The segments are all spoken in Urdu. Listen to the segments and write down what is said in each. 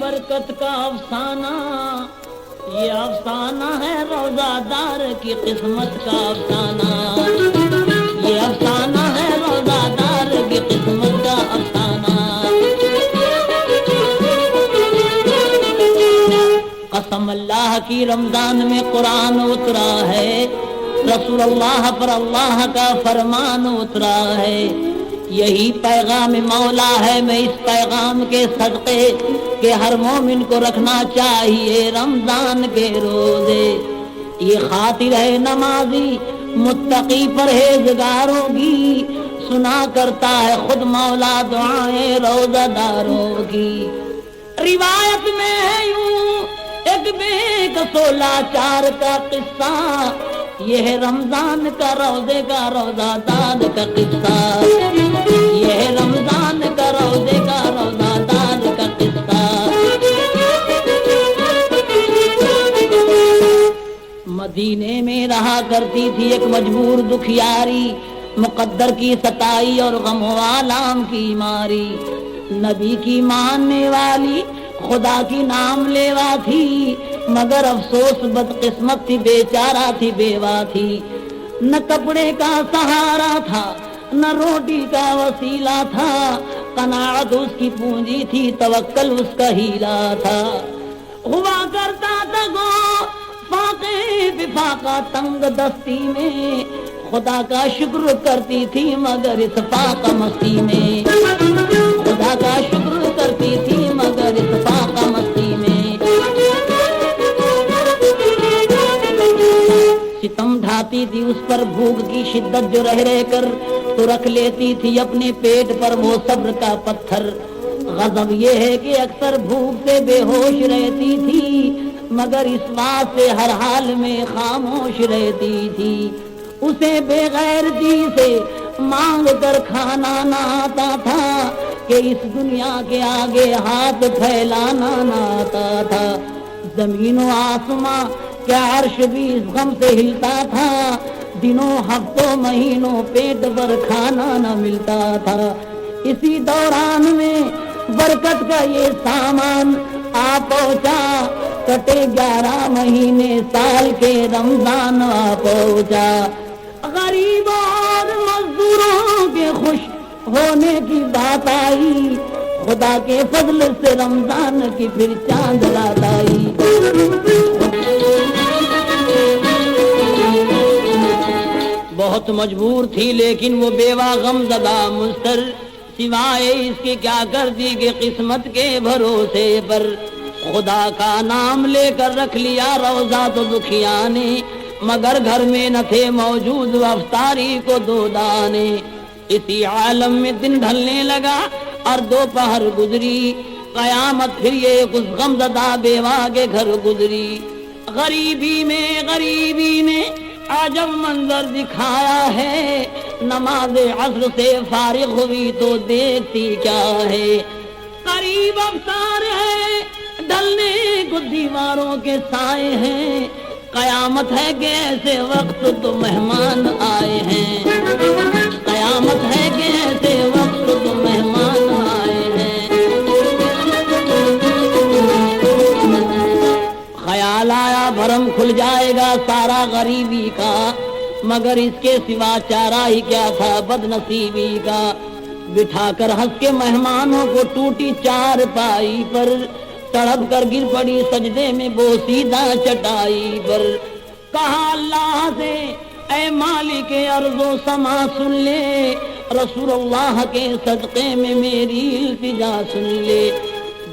برکت کا افسانہ، یہ افسانہ ہے روزہ دار کی قسمت کا افسانہ، یہ افسانہ ہے روزہ دار کی قسمت کا افسانہ۔ قسم اللہ کی رمضان میں قرآن اترا ہے، رسول اللہ پر اللہ کا فرمان اترا ہے، یہی پیغام مولا ہے۔ میں اس پیغام کے صدقے کہ ہر مومن کو رکھنا چاہیے رمضان کے روزے، یہ خاطر ہے نمازی متقی پرہیزگاروں کی، سنا کرتا ہے خود مولا دعائیں روزہ داروں کی۔ روایت میں ہے یوں ایک بے کسو لاچار کا قصہ، یہ ہے رمضان کا روزے کا روزہ دار کا قصہ، یہ ہے رمضان کا روزے کا روزہ دار کا قصہ۔ مدینے میں رہا کرتی تھی ایک مجبور دکھیاری، مقدر کی ستائی اور غم و آلام کی ماری، نبی کی ماننے والی خدا کی نام لیوا تھی، مگر افسوس بدقسمت تھی، بیچارہ تھی، بیوہ تھی، نہ کپڑے کا سہارا تھا نہ روٹی کا وسیلہ تھا، قناعت اس کی پونجی تھی، توکل اس کا ہیلا تھا، ہوا کرتا تھا گو فاقے بفاقہ تنگ دستی میں، خدا کا شکر کرتی تھی مگر اس فاقہ مستی میں، خدا کا شکر کرتی تھی مگر اس فاقہ مستی میں۔ ستم ڈھاتی تھی اس پر بھوک کی شدت جو رہ رہ کر، تو رکھ لیتی تھی اپنے پیٹ پر وہ صبر کا پتھر۔ غضب یہ ہے کہ اکثر بھوک سے بے ہوش رہتی تھی، مگر اس واسطے ہر حال میں خاموش رہتی تھی، اسے بے غیرتی سے مانگ کر کھانا نہ آتا تھا، کہ اس دنیا کے آگے ہاتھ پھیلانا نہ آتا تھا، زمین و آسماں کیا عرش بھی اس غم سے ہلتا تھا، دنوں ہفتوں مہینوں پیٹ پر کھانا نہ ملتا تھا۔ اسی دوران میں برکت کا یہ سامان آ پہنچا، کٹے 11 مہینے سال کے رمضان آ پہنچا، غریبوں اور مزدوروں کے خوش ہونے کی بات آئی، خدا کے فضل سے رمضان کی پھر چاند رات آئی۔ بہت مجبور تھی لیکن وہ بیوہ غم زدہ مضطر، سوائے اس کے کیا کر دی کہ قسمت کے بھروسے پر خدا کا نام لے کر رکھ لیا روزہ تو دکھیا نے، مگر گھر میں نہ تھے موجود افطاری کو 2 دانے۔ اسی عالم میں دن ڈھلنے لگا اور دوپہر گزری، قیامت پھر یہ کچھ غم زدہ بیوہ کے گھر گزری۔ غریبی نے عجب منظر دکھایا ہے، نماز عصر سے فارغ ہوئی تو دیکھتی کیا ہے، قریب افطار ہے ڈھلنے کو دیواروں کے سائے ہیں، قیامت ہے کہ ایسے وقت تو مہمان آئے ہیں، قیامت ہے کہ ایسے وقت تو مہمان آئے ہیں۔ خیال آیا بھرم کھل جائے گا سارا غریبی کا، مگر اس کے سوا چارہ ہی کیا تھا بد نصیبی کا، بٹھا کر ہنس کے مہمانوں کو ٹوٹی چارپائی پر، تڑپ کر گر پڑی سجدے میں بوسیدہ چٹائی پر، کہا اللہ سے اے مالک ارض و سما سن لے، رسول اللہ کے صدقے میں میری التجا سن لے،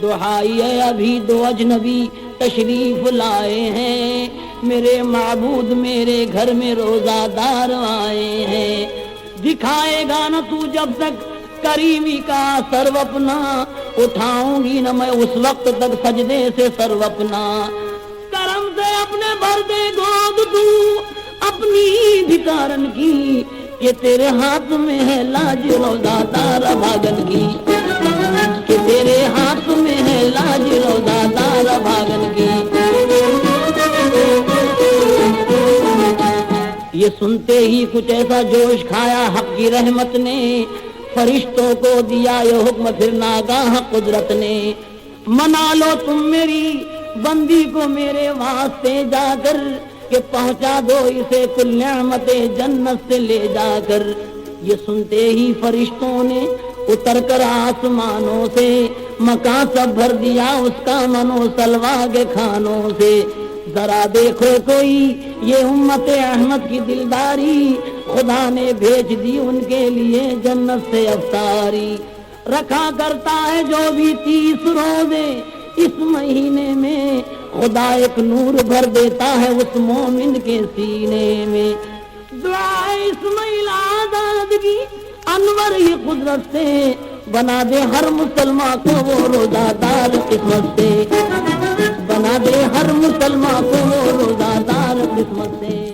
دعائی ہے ابھی 2 اجنبی تشریف لائے ہیں، میرے معبود میرے گھر میں روزہ دار آئے ہیں، دکھائے گا نہ تو جب تک کریمی کا سرو اپنا، اٹھاؤں گی نہ میں اس وقت تک سجدے سے سرو اپنا، کرم سے اپنے بھر دے گود تو اپنی بھکارن کی، کہ تیرے ہاتھ میں ہے لاج روزہ دار بھاگن کی، کہ تیرے ہاتھ میں ہے لاج روزہ دار بھاگن کی۔ یہ سنتے ہی کچھ ایسا جوش کھایا حق کی رحمت نے، فرشتوں کو دیا یہ حکم پھر ناگاہ قدرت نے، منا لو تم میری بندی کو میرے واسطے جا کر کہ پہنچا دو اسے کل نعمت جنت سے لے جا کر۔ یہ سنتے ہی فرشتوں نے اتر کر آسمانوں سے مکان سب بھر دیا اس کا منو سلوا کے کھانوں سے۔ ذرا دیکھو کوئی یہ امت احمد کی دلداری، خدا نے بھیج دی ان کے لیے جنت سے افطاری۔ رکھا کرتا ہے جو بھی 30 روزے اس مہینے میں، خدا ایک نور بھر دیتا ہے اس مومن کے سینے میں۔ دعا اسماعیل آزاد کی انور یہ قدرت سے بنا دے ہر مسلمان کو وہ روزہ دار قسمت سے، بنا دے ہر مسلمان کو وہ روزہ دار قسمت سے۔